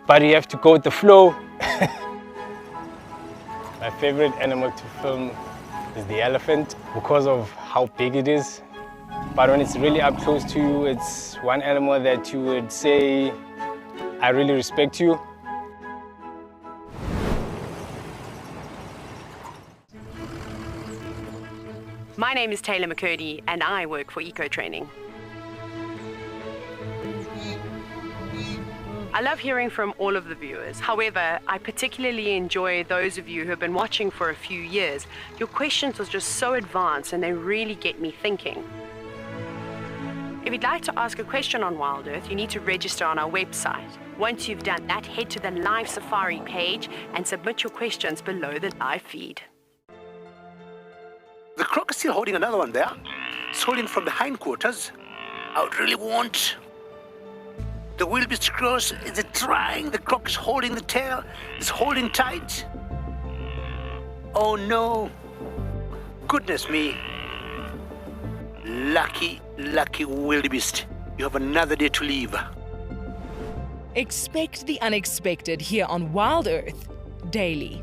but you have to go with the flow. My favorite animal to film is the elephant because of how big it is. But when it's really up close to you, it's one animal that you would say, I really respect you. My name is Taylor McCurdy and I work for Eco Training. I love hearing from all of the viewers. However, I particularly enjoy those of you who have been watching for a few years. Your questions are just so advanced and they really get me thinking. If you'd like to ask a question on Wild Earth, you need to register on our website. Once you've done that, head to the Live Safari page and submit your questions below the live feed. The croc is still holding another one there. It's holding from the hindquarters. I would really want... The wildebeest cross, is it trying? The croc is holding the tail. It's holding tight. Oh no. Goodness me. Lucky, lucky wildebeest. You have another day to live. Expect the unexpected here on Wild Earth daily.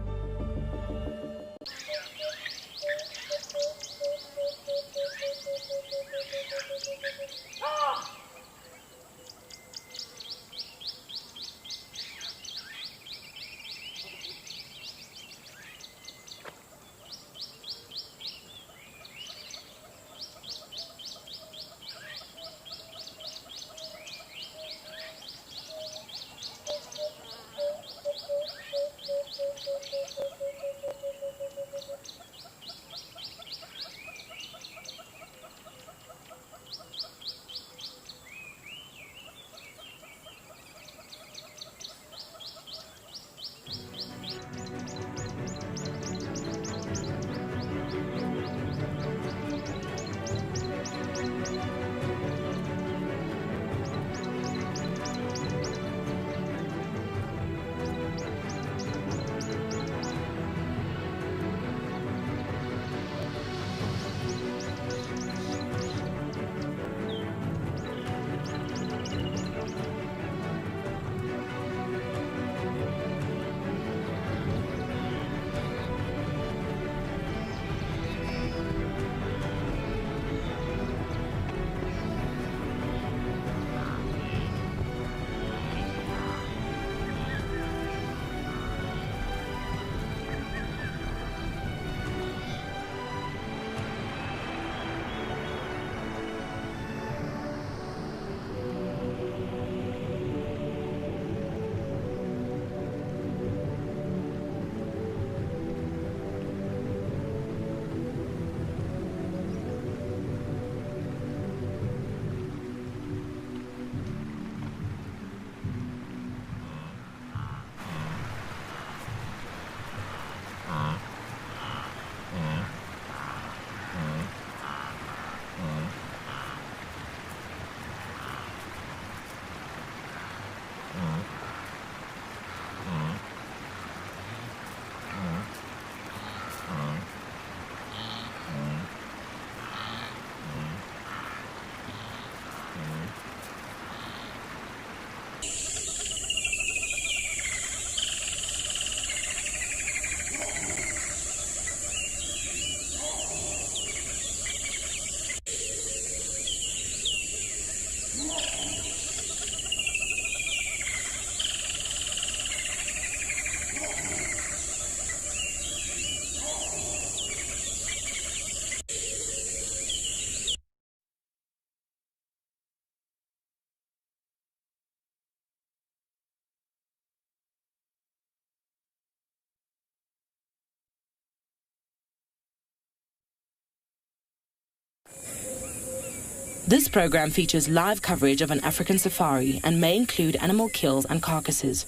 This program features live coverage of an African safari and may include animal kills and carcasses.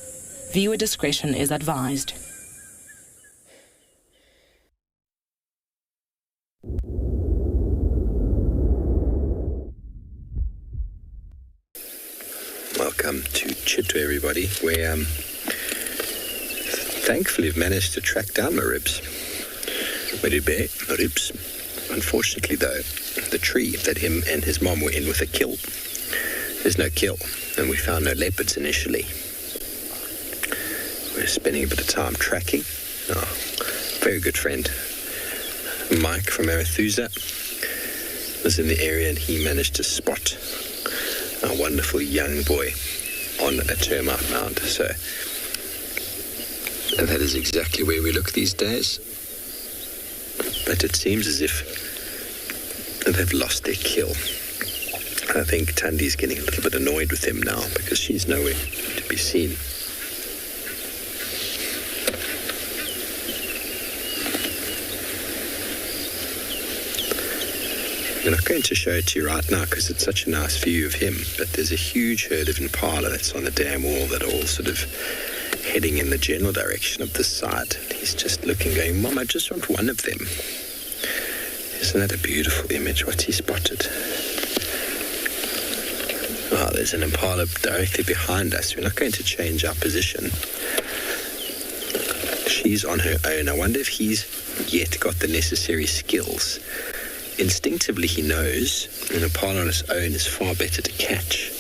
Viewer discretion is advised. Welcome to Chitwa, everybody. We thankfully have managed to track down Maribs. Maribs. Unfortunately, though, the tree that him and his mom were in with a kill, there's no kill, and we found no leopards initially. spending a bit of time tracking. Oh, very good friend. Mike from Arethusa was in the area, and he managed to spot a wonderful young boy on a termite mound. So that is exactly where we look these days. But it seems as if they've lost their kill. I think Tandi's getting a little bit annoyed with him now because she's nowhere to be seen. I'm not going to show it to you right now because it's such a nice view of him, but there's a huge herd of impala that's on the dam wall that are all sort of heading in the general direction of this side. He's just looking, going, Mom, I just want one of them. Isn't that a beautiful image, what he spotted? Oh, there's an impala directly behind us. We're not going to change our position. She's on her own. I wonder if he's yet got the necessary skills. Instinctively, he knows an impala on its own is far better to catch.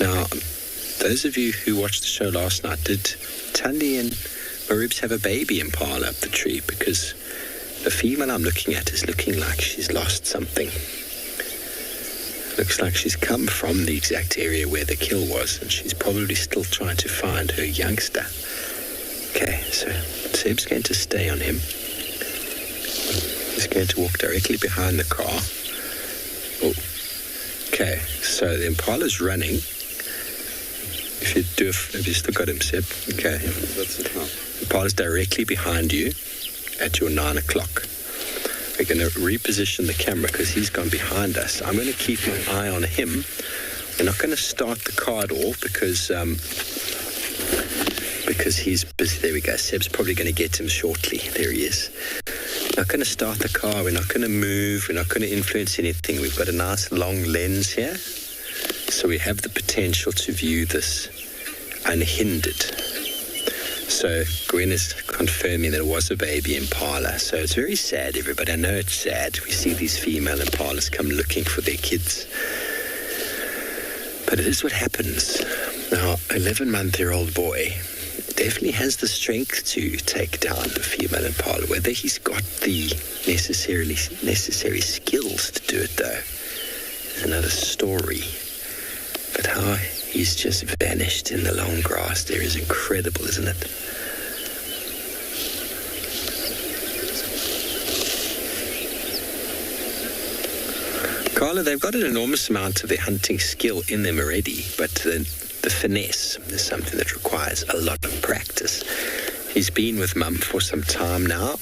Now, those of you who watched the show last night, did Tandi and Marubs have a baby impala up the tree? Because the female I'm looking at is looking like she's lost something. Looks like she's come from the exact area where the kill was, and she's probably still trying to find her youngster. Okay, so Seb's going to stay on him. He's going to walk directly behind the car. Oh, okay. So the impala's running. Have you still got him, Seb? Okay. That's it now. Impala's directly behind you at your 9 o'clock. We're going to reposition the camera because he's gone behind us. I'm going to keep my eye on him. We're not going to start the car at all because he's busy. There we go. Seb's probably going to get him shortly. There he is. Not going to start the car. We're not going to move. We're not going to influence anything. We've got a nice long lens here. So we have the potential to view this unhindered. So Gwen is confirming that it was a baby impala. So it's very sad, everybody. I know it's sad. We see these female impalas come looking for their kids. But it is what happens. Now, 11-month-old boy definitely has the strength to take down the female impala. Whether he's got the necessary skills to do it, though, is another story. But how he's just vanished in the long grass there is incredible, isn't it? Carla, they've got an enormous amount of their hunting skill in them already, but the finesse is something that requires a lot of practice. He's been with Mum for some time now.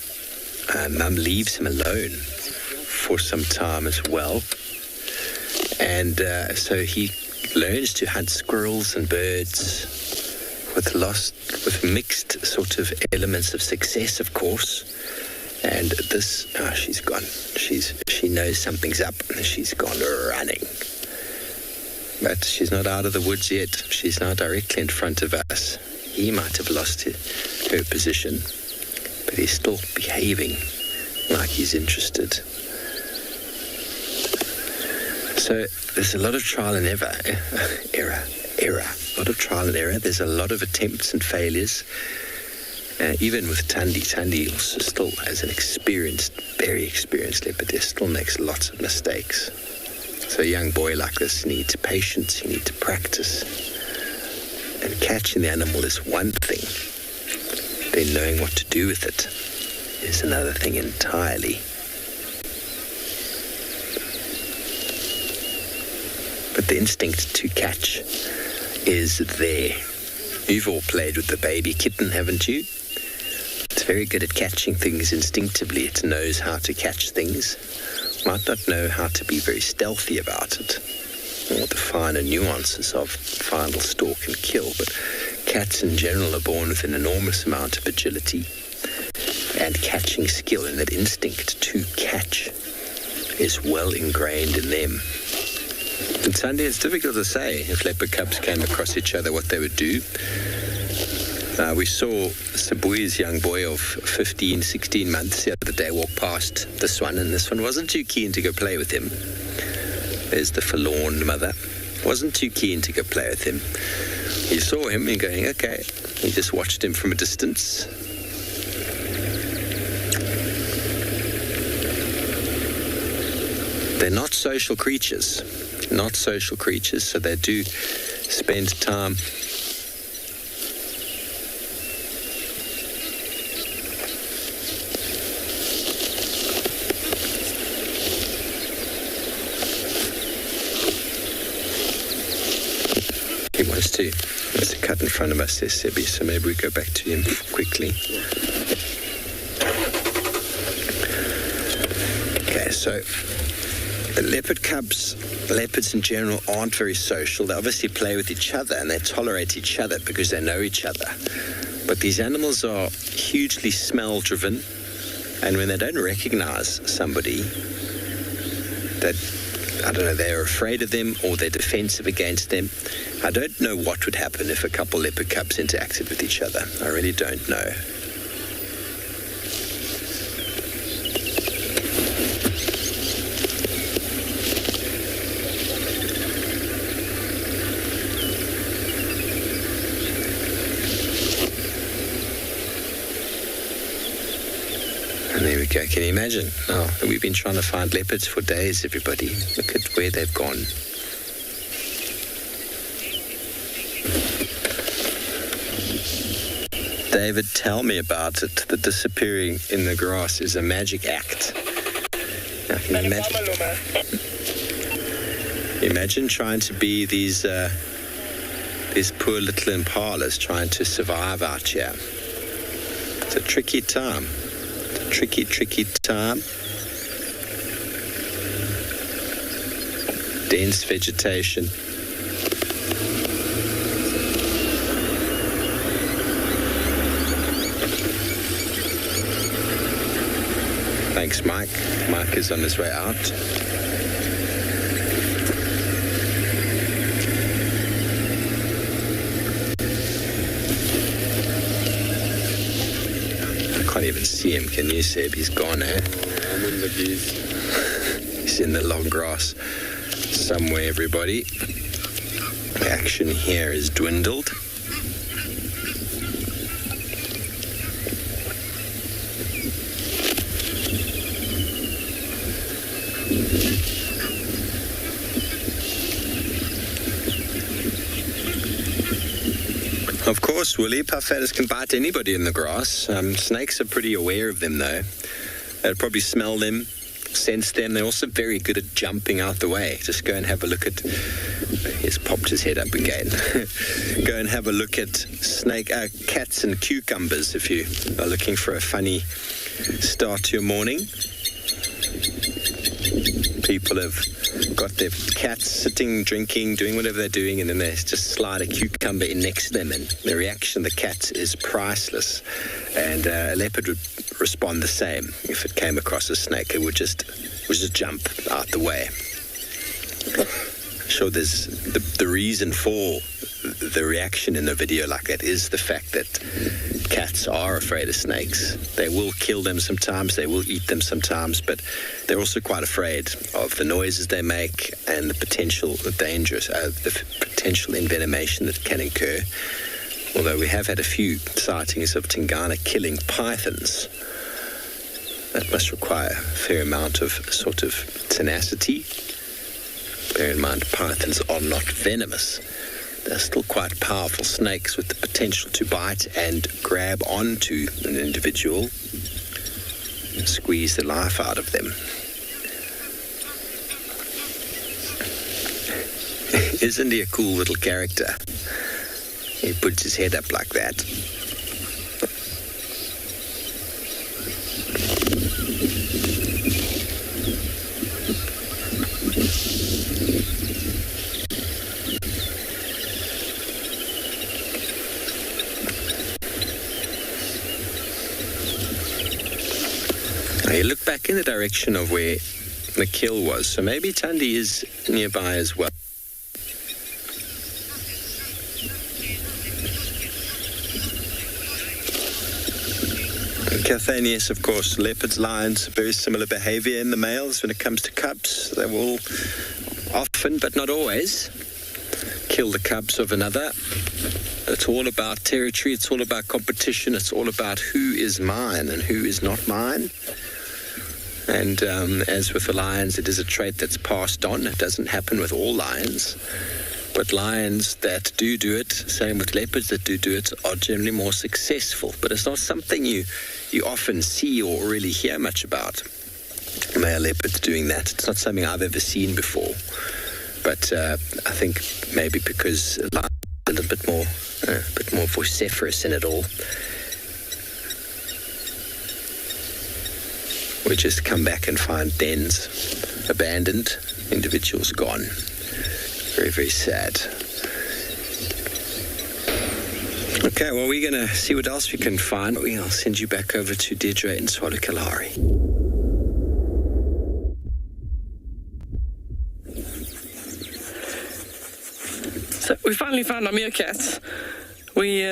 Mum leaves him alone for some time as well. And so he learns to hunt squirrels and birds with mixed sort of elements of success, of course. And this, she's gone. She knows something's up, and she's gone running. But she's not out of the woods yet. She's now directly in front of us. He might have lost her position, but he's still behaving like he's interested. So there's a lot of trial and error. A lot of trial and error. There's a lot of attempts and failures. Even with Tandi also still as an very experienced leopard, still makes lots of mistakes. So a young boy like this needs patience, he needs practice. And catching the animal is one thing. Then knowing what to do with it is another thing entirely. But the instinct to catch is there. You've all played with the baby kitten, haven't you? It's very good at catching things instinctively. It knows how to catch things. Might not know how to be very stealthy about it, or the finer nuances of final stalk and kill, but cats in general are born with an enormous amount of agility and catching skill, and that instinct to catch is well ingrained in them. And Sunday, it's difficult to say if leopard cubs came across each other what they would do. We saw Sibuyi's young boy of 15, 16 months the other day walk past this one, and this one wasn't too keen to go play with him. There's the forlorn mother. Wasn't too keen to go play with him. He saw him and going, okay, He just watched him from a distance. They're not social creatures, so they do spend time He wants to cut in front of us, says Sebi, so maybe we go back to him quickly. Okay, so the leopards in general aren't very social. They obviously play with each other and they tolerate each other because they know each other. But these animals are hugely smell-driven, and when they don't recognize somebody, they're afraid of them or they're defensive against them. I don't know what would happen if a couple leopard cubs interacted with each other. I really don't know. And there we go. Can you imagine? Oh, we've been trying to find leopards for days, everybody. Look at where they've gone. David, tell me about it. The disappearing in the grass is a magic act. Now, can you imagine trying to be these poor little impalas trying to survive out here? It's a tricky time. Tricky time. Dense vegetation. Thanks, Mike. Mike is on his way out. Can't even see him, can you, Seb? He's gone, eh? I'm in the geese. He's in the long grass somewhere, everybody. The action here is dwindled. Of course, Willie, puffadders can bite anybody in the grass. Snakes are pretty aware of them, though. They'll probably smell them, sense them. They're also very good at jumping out the way. Just go and have a look at... He's popped his head up again. Go and have a look at cats and cucumbers if you are looking for a funny start to your morning. People have got their cats sitting, drinking, doing whatever they're doing, and then they just slide a cucumber in next to them, and the reaction of the cats is priceless. And a leopard would respond the same if it came across a snake. It would just jump out the way. Sure, there's the reason for the reaction in the video like that is the fact that cats are afraid of snakes. They will kill them sometimes, they will eat them sometimes, but they're also quite afraid of the noises they make and the potential dangers, the potential envenomation that can occur. Although we have had a few sightings of Tingana killing pythons. That must require a fair amount of sort of tenacity. Bear in mind, pythons are not venomous. They're still quite powerful snakes with the potential to bite and grab onto an individual and squeeze the life out of them. Isn't he a cool little character? He puts his head up like that. He looked back in the direction of where the kill was, so maybe Thandi is nearby as well. Kathleen, yes, of course, leopards, lions, very similar behavior in the males when it comes to cubs. They will often, but not always, kill the cubs of another It's all about territory, it's all about competition, it's all about who is mine and who is not mine. And as with the lions, it is a trait that's passed on. It doesn't happen with all lions. But lions that do it, same with leopards that do it, are generally more successful. But it's not something you often see or really hear much about. Male leopards doing that. It's not something I've ever seen before. But I think maybe because lions are a bit more vociferous in it all. We just come back and find dens abandoned, individuals gone. Very, very sad. Okay, well, we're going to see what else we can find. I'll send you back over to Deirdre in Swallow Kalahari. So we finally found our meerkats. We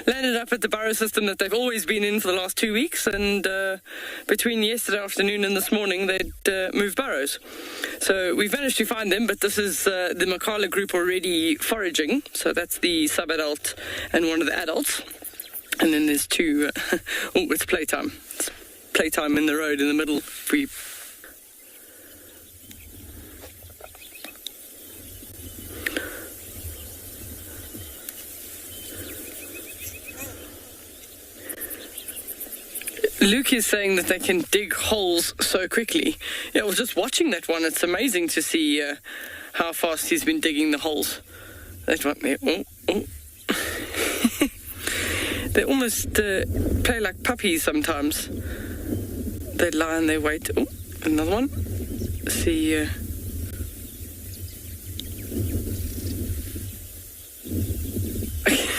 landed up at the burrow system that they've always been in for the last 2 weeks, and between yesterday afternoon and this morning they'd moved burrows. So we've managed to find them, but this is the Makala group already foraging. So that's the sub-adult and one of the adults. And then there's two, it's playtime. It's playtime in the road in the middle. Luke is saying that they can dig holes so quickly. Yeah, I was just watching that one. It's amazing to see how fast he's been digging the holes. That one there. Oh. They almost play like puppies sometimes. They lie and they wait. Oh, another one. Let's see.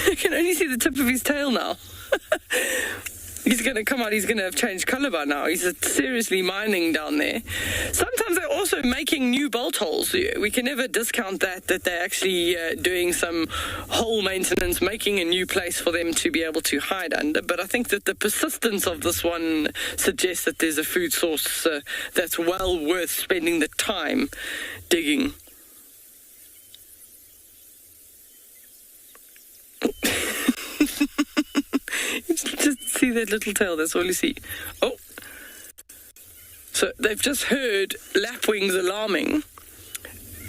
I can only see the tip of his tail now. He's going to come out, he's going to have changed colour by now. He's seriously mining down there. Sometimes they're also making new bolt holes. We can never discount that they're actually doing some hole maintenance, making a new place for them to be able to hide under. But I think that the persistence of this one suggests that there's a food source that's well worth spending the time digging. Just see that little tail, that's all you see. Oh! So they've just heard lapwings alarming,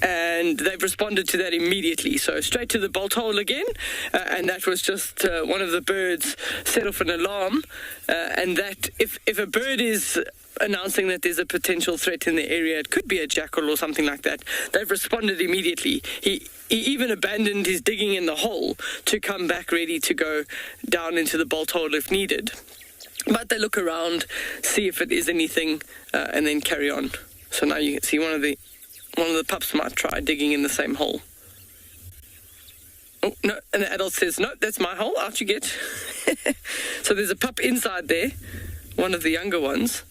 and they've responded to that immediately. So straight to the bolt hole again, and that was just one of the birds set off an alarm, and that if a bird is announcing that there's a potential threat in the area, it could be a jackal or something like that, they've responded immediately. He even abandoned his digging in the hole to come back ready to go down into the bolt hole if needed. But they look around, see if it is anything, and then carry on. So now you can see one of the pups might try digging in the same hole. Oh, no, and the adult says, no, that's my hole, out you get. So there's a pup inside there, one of the younger ones.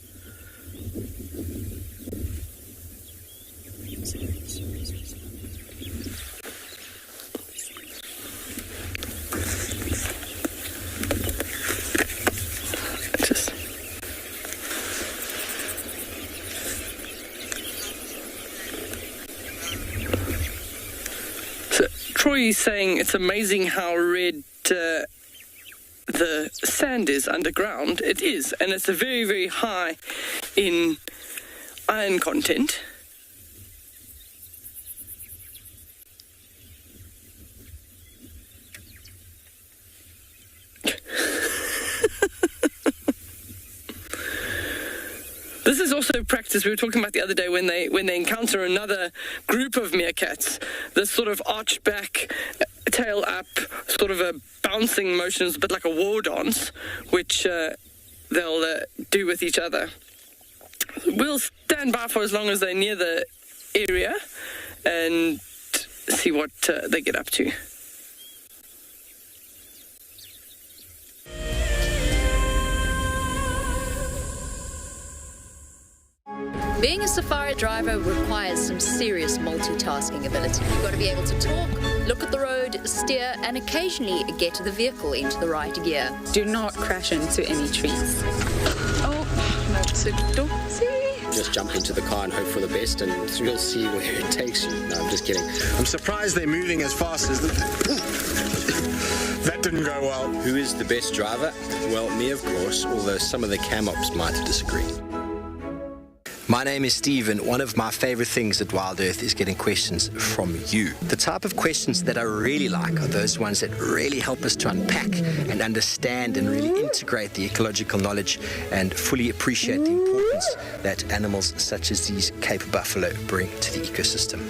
Troy is saying it's amazing how red the sand is underground. It is, and it's a very, very high in iron content. This is also practice we were talking about the other day when they encounter another group of meerkats. This sort of arched back, tail up, sort of a bouncing motion, is a bit like a war dance, which they'll do with each other. We'll stand by for as long as they're near the area and see what they get up to. Being a safari driver requires some serious multitasking ability. You've got to be able to talk, look at the road, steer, and occasionally get the vehicle into the right gear. Do not crash into any trees. Oh, that's a dozy. Just jump into the car and hope for the best, and you'll see where it takes you. No, I'm just kidding. I'm surprised they're moving as fast as That didn't go well. Who is the best driver? Well, me, of course, although some of the cam ops might disagree. My name is Steve, and one of my favorite things at Wild Earth is getting questions from you. The type of questions that I really like are those ones that really help us to unpack and understand and really integrate the ecological knowledge and fully appreciate the importance that animals such as these Cape buffalo bring to the ecosystem.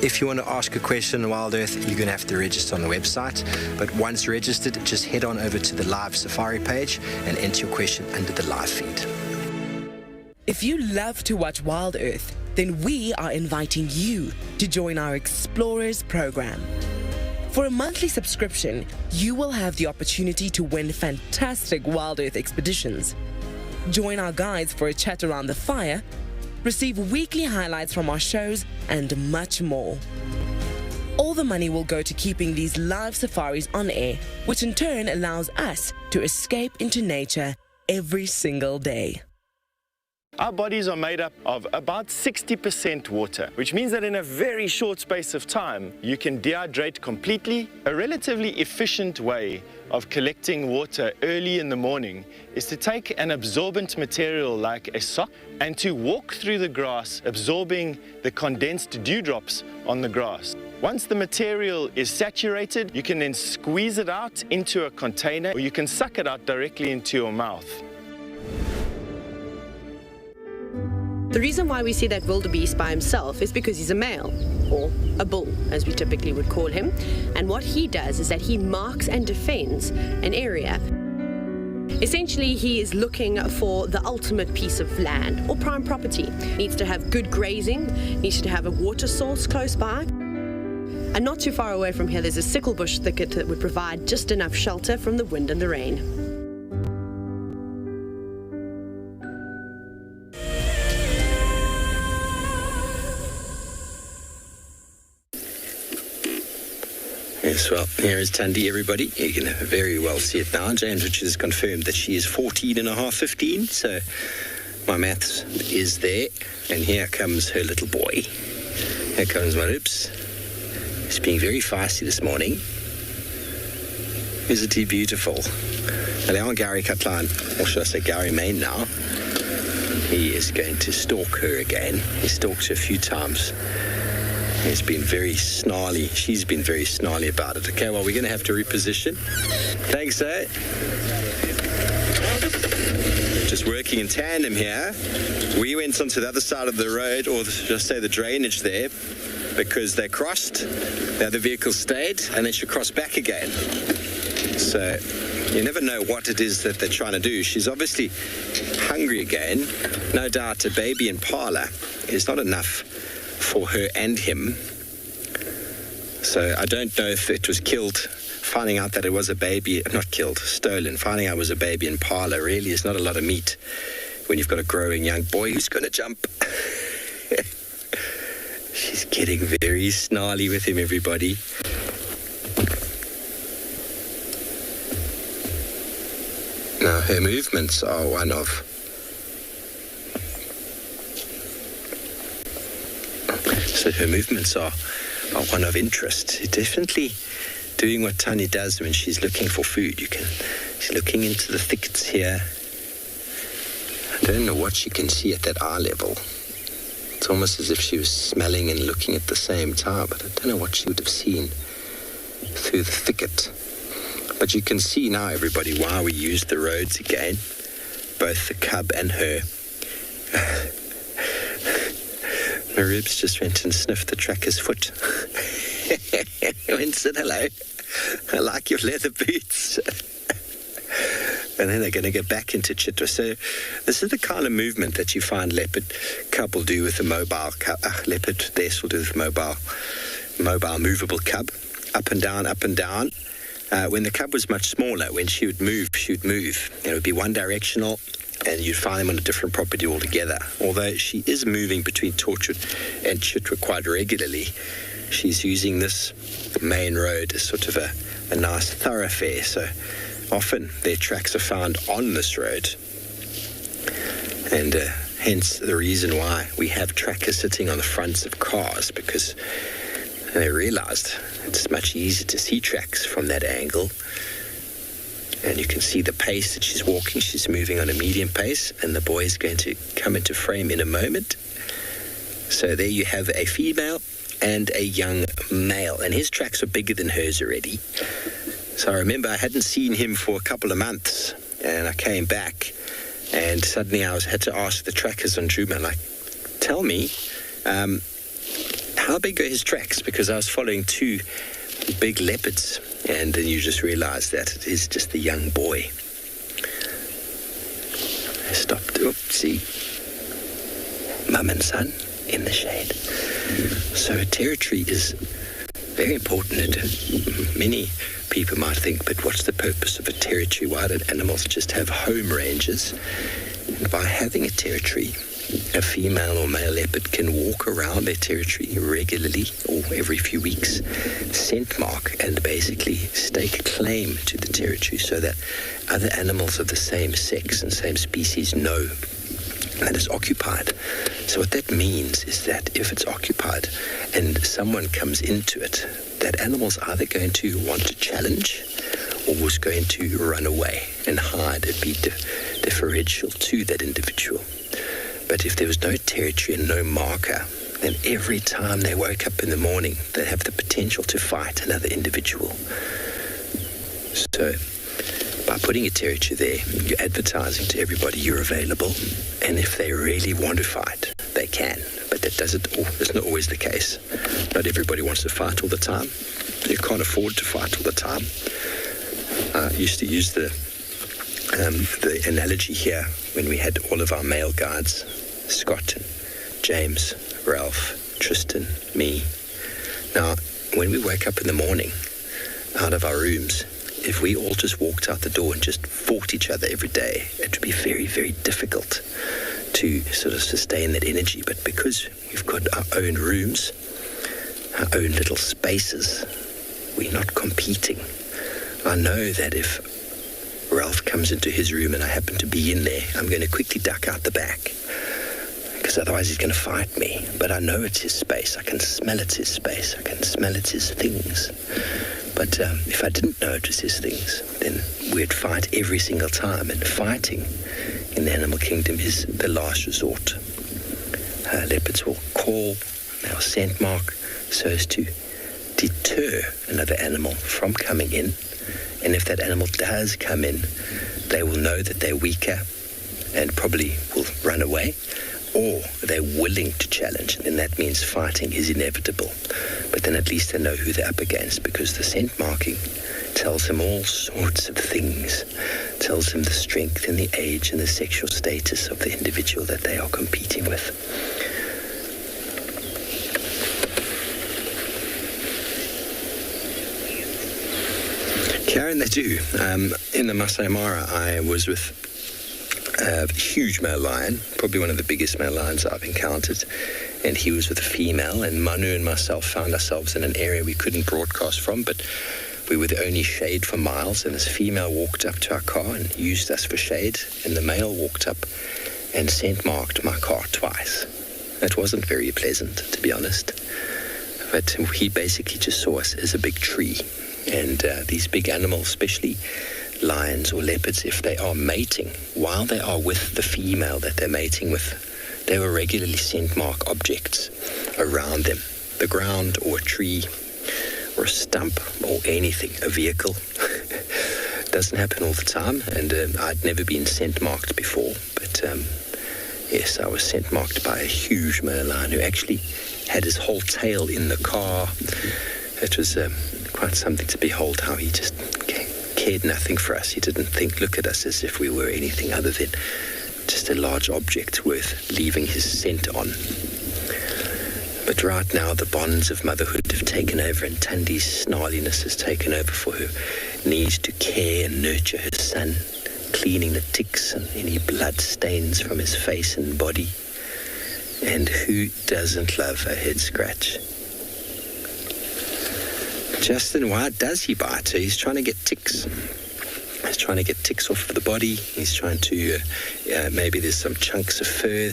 If you want to ask a question on Wild Earth, you're going to have to register on the website. But once registered, just head on over to the live safari page and enter your question under the live feed. If you love to watch Wild Earth, then we are inviting you to join our Explorers program. For a monthly subscription, you will have the opportunity to win fantastic Wild Earth expeditions, join our guides for a chat around the fire, receive weekly highlights from our shows, and much more. All the money will go to keeping these live safaris on air, which in turn allows us to escape into nature every single day. Our bodies are made up of about 60% water, which means that in a very short space of time, you can dehydrate completely. A relatively efficient way of collecting water early in the morning is to take an absorbent material like a sock and to walk through the grass, absorbing the condensed dewdrops on the grass. Once the material is saturated, you can then squeeze it out into a container, or you can suck it out directly into your mouth. The reason why we see that wildebeest by himself is because he's a male, or a bull, as we typically would call him. And what he does is that he marks and defends an area. Essentially, he is looking for the ultimate piece of land or prime property. Needs to have good grazing, needs to have a water source close by. And not too far away from here, there's a sickle bush thicket that would provide just enough shelter from the wind and the rain. Yes, well, here is Thandi, everybody. You can very well see it now. James Richards has confirmed that she is 14 and a half, 15, so my maths is there. And here comes her little boy. Here comes my ribs. He's being very feisty this morning. Isn't he beautiful? And now Gary Cutline, or should I say Gary Main now. He is going to stalk her again. He stalked her a few times. He's been very snarly. She's been very snarly about it. Okay, well, we're going to have to reposition. Thanks, eh? Just working in tandem here. We went onto the other side of the road, or just say the drainage there, because they crossed, the other vehicle stayed, and they should cross back again. So you never know what it is that they're trying to do. She's obviously hungry again. No doubt a baby impala is not enough for her and him. So I don't know if it was killed. Finding out that it was a baby, not killed, stolen. Finding out it was a baby impala really is not a lot of meat when you've got a growing young boy who's going to jump. She's getting very snarly with him, everybody. Now, her movements are one of... So her movements are one of interest. Definitely doing what Thandi does when she's looking for food. She's looking into the thickets here. I don't know what she can see at that eye level. It's almost as if she was smelling and looking at the same time, but I don't know what she would have seen through the thicket. But you can see now, everybody, why we use the roads again, both the cub and her. My ribs just went and sniffed the tracker's foot. Went, said hello. I like your leather boots. And then they're going to get back into Chitwa. So this is the kind of movement that you find leopard cub will do with a mobile cub. Leopard des will do with mobile movable cub. Up and down, up and down. When the cub was much smaller, when she would move. It would be one directional, and you'd find them on a different property altogether. Although she is moving between Torchwood and Chitwa quite regularly, she's using this main road as sort of a nice thoroughfare. So often their tracks are found on this road. And hence the reason why we have trackers sitting on the fronts of cars, because And I realized it's much easier to see tracks from that angle. And you can see the pace that she's walking. She's moving on a medium pace, and the boy is going to come into frame in a moment. So there you have a female and a young male, and his tracks are bigger than hers already. So I remember I hadn't seen him for a couple of months, and I came back, and suddenly I had to ask the trackers on Djuma, like, tell me, how big are his tracks? Because I was following two big leopards, and then you just realize that it is just the young boy. I stopped. See, mum and son in the shade. So territory is very important. Many people might think, but what's the purpose of a territory? Why don't animals just have home ranges? And by having a territory, a female or male leopard can walk around their territory regularly or every few weeks, scent mark, and basically stake a claim to the territory so that other animals of the same sex and same species know that it's occupied. So what that means is that if it's occupied and someone comes into it, that animal's either going to want to challenge or was going to run away and hide and be deferential to that individual. But if there was no territory and no marker, then every time they woke up in the morning, they have the potential to fight another individual. So by putting a territory there, you're advertising to everybody you're available, and if they really want to fight, they can. But that's not always the case. Not everybody wants to fight all the time. You can't afford to fight all the time. I used to use the analogy here when we had all of our male guides, Scott, and James, Ralph, Tristan, me. Now, when we wake up in the morning out of our rooms, if we all just walked out the door and just fought each other every day, it would be very, very difficult to sort of sustain that energy. But because we've got our own rooms, our own little spaces, we're not competing. I know that if Ralph comes into his room and I happen to be in there, I'm going to quickly duck out the back, because otherwise he's going to fight me. But I know it's his space. I can smell it's his space. I can smell it's his things. But if I didn't know it was his things, then we'd fight every single time. And fighting in the animal kingdom is the last resort. Leopards will call, they'll scent mark, so as to deter another animal from coming in. And if that animal does come in, they will know that they're weaker and probably will run away, or they're willing to challenge, and that means fighting is inevitable. But then at least they know who they're up against, because the scent marking tells them all sorts of things, tells them the strength and the age and the sexual status of the individual that they are competing with. Karen, they do. In the Masai Mara, I was with a huge male lion, probably one of the biggest male lions I've encountered, and he was with a female, and Manu and myself found ourselves in an area we couldn't broadcast from, but we were the only shade for miles, and this female walked up to our car and used us for shade, and the male walked up and scent marked my car twice. It wasn't very pleasant, to be honest, but he basically just saw us as a big tree. And these big animals, especially lions or leopards, if they are mating, while they are with the female that they're mating with, they will regularly scent mark objects around them, the ground or a tree or a stump or anything, a vehicle. Doesn't happen all the time, and I'd never been scent marked before, but yes, I was scent marked by a huge male lion who actually had his whole tail in the car. It was quite something to behold, how he just cared nothing for us. He didn't look at us as if we were anything other than just a large object worth leaving his scent on. But right now, the bonds of motherhood have taken over, and Tandi's snarliness has taken over for her need to care and nurture her son, cleaning the ticks and any blood stains from his face and body. And who doesn't love a head scratch? Justin, why does he bite her? He's trying to get ticks. He's trying to get ticks off of the body. He's trying to, maybe there's some chunks of fur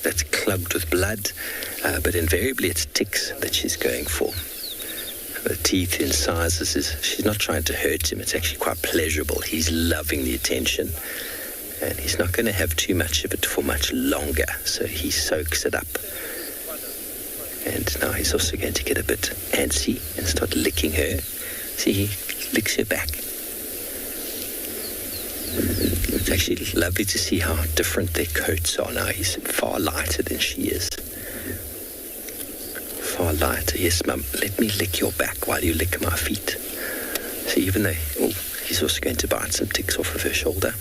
that's clogged with blood, but invariably it's ticks that she's going for. the teeth incisors. She's not trying to hurt him. It's actually quite pleasurable. He's loving the attention. And he's not going to have too much of it for much longer. So he soaks it up. And now he's also going to get a bit antsy and start licking her. See, he licks her back. It's actually lovely to see how different their coats are now. He's far lighter than she is. Far lighter. Yes, Mum, let me lick your back while you lick my feet. So even though, he's also going to bite some ticks off of her shoulder.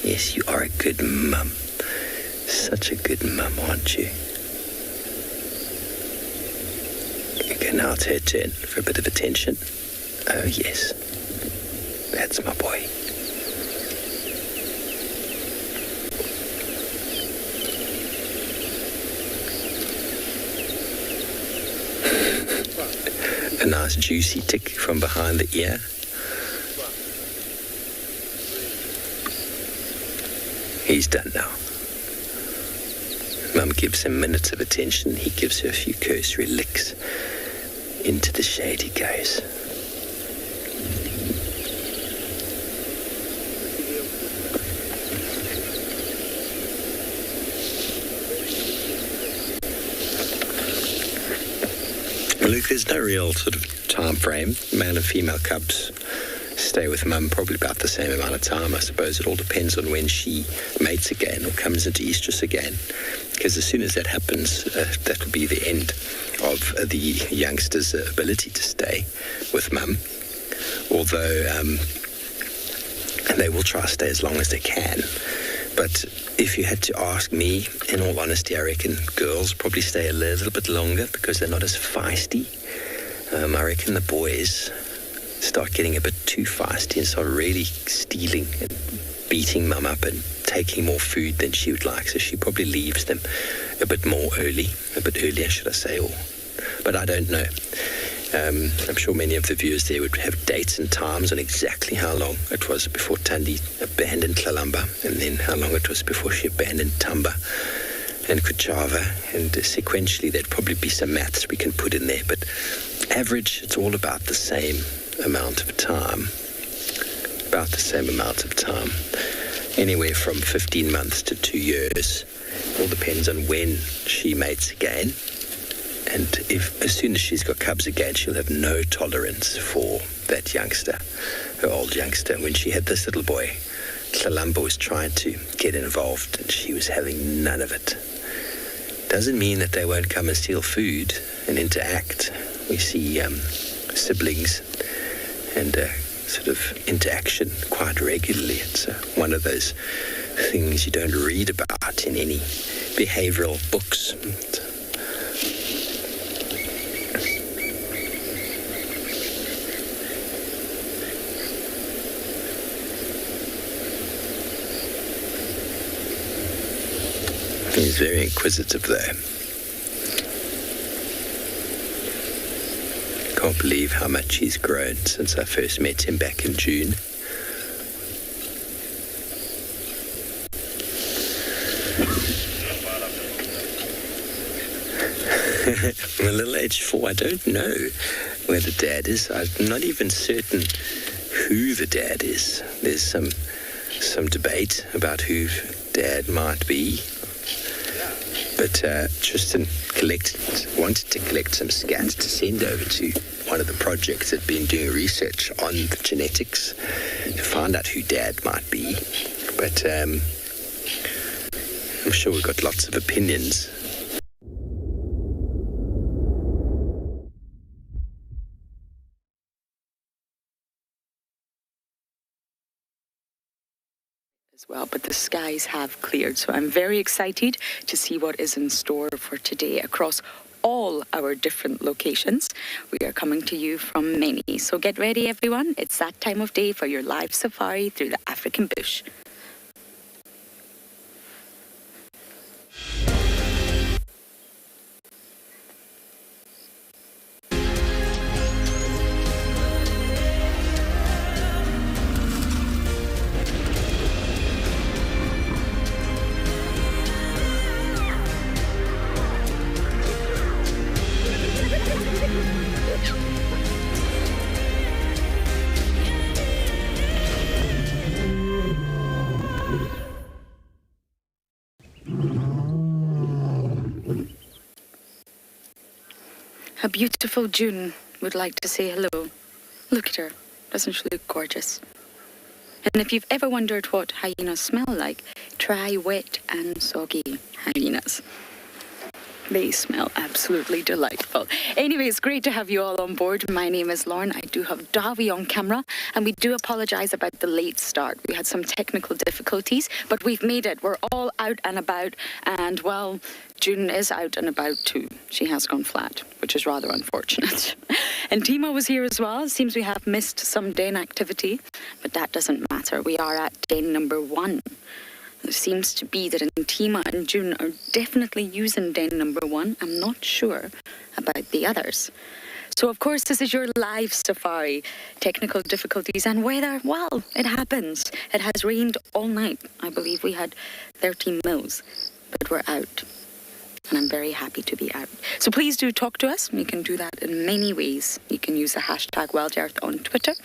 Yes, you are a good mum. Such a good mum, aren't you? Okay, now it's her turn for a bit of attention. Oh, yes. That's my boy. A nice juicy tick from behind the ear. He's done now. Mum gives him minutes of attention. He gives her a few cursory licks. Into the shade he goes. Look, there's no real sort of time frame. Male and female cubs stay with mum probably about the same amount of time. I suppose it all depends on when she mates again or comes into estrus again. Because as soon as that happens, that will be the end of the youngster's ability to stay with mum. Although, and they will try to stay as long as they can. But if you had to ask me, in all honesty, I reckon girls probably stay a little bit longer because they're not as feisty. I reckon the boys start getting a bit too feisty and start really stealing and beating mum up and taking more food than she would like. So she probably leaves them a bit earlier, should I say. But I don't know. I'm sure many of the viewers there would have dates and times on exactly how long it was before Thandi abandoned Tlalamba, and then how long it was before she abandoned Tamba and Kuchava, and sequentially there'd probably be some maths we can put in there, but average, it's all about the same amount of time. Anywhere from 15 months to 2 years. All depends on when she mates again. And if as soon as she's got cubs again, she'll have no tolerance for that youngster, her old youngster. When she had this little boy, Tlalamba was trying to get involved and she was having none of it. Doesn't mean that they won't come and steal food and interact. We see siblings and sort of interaction quite regularly. It's one of those things you don't read about in any behavioral books. He's very inquisitive though. Can't believe how much he's grown since I first met him back in June. I'm a little aged 4. I don't know where the dad is. I'm not even certain who the dad is. There's some debate about who dad might be. But Tristan wanted to collect some scat to send over to one of the projects that had been doing research on the genetics to find out who dad might be. But I'm sure we've got lots of opinions. Well, but the skies have cleared, so I'm very excited to see what is in store for today across all our different locations. We are coming to you from many, so get ready everyone. It's that time of day for your live safari through the African bush. beautiful June would like to say hello. Look at her. Doesn't she look gorgeous? And if you've ever wondered what hyenas smell like, try wet and soggy hyenas. They smell absolutely delightful. Anyway, it's great to have you all on board. My name is Lauren. I do have Davi on camera, and we do apologise about the late start. We had some technical difficulties, but we've made it. We're all out and about, and well, June is out and about too. She has gone flat, which is rather unfortunate. And Timo was here as well. Seems we have missed some den activity, but that doesn't matter. We are at den number 1. It seems to be that Tima and June are definitely using den number 1. I'm not sure about the others. So, of course, this is your live safari. Technical difficulties and weather, well, it happens. It has rained all night. I believe we had 13 mils, but we're out. And I'm very happy to be out. So please do talk to us. You can do that in many ways. You can use the hashtag WildEarth on Twitter,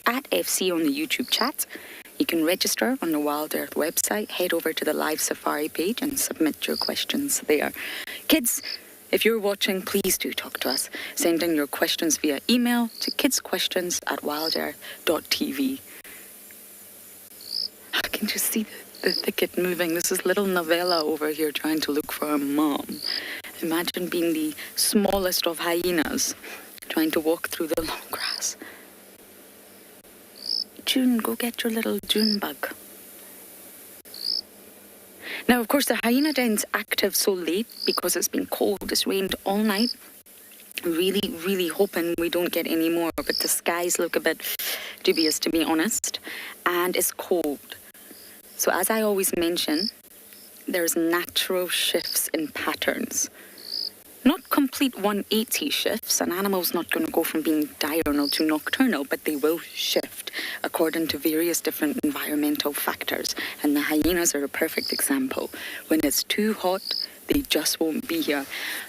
at FC on the YouTube chat. You can register on the Wild Earth website, head over to the live safari page and submit your questions there. Kids, if you're watching, please do talk to us. Send in your questions via email to kidsquestions@wildearth.tv. I can just see the thicket moving. This is little Novella over here trying to look for her mom. Imagine being the smallest of hyenas, trying to walk through the long grass. June, go get your little June bug. Now, of course, the hyena den's active so late because it's been cold. It's rained all night. Really, really hoping we don't get any more, but the skies look a bit dubious, to be honest, and it's cold. So as I always mention, there's natural shifts in patterns. Not complete 180 shifts. An animal's not going to go from being diurnal to nocturnal, but they will shift according to various different environmental factors. And the hyenas are a perfect example. When it's too hot, they just won't be here.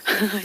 I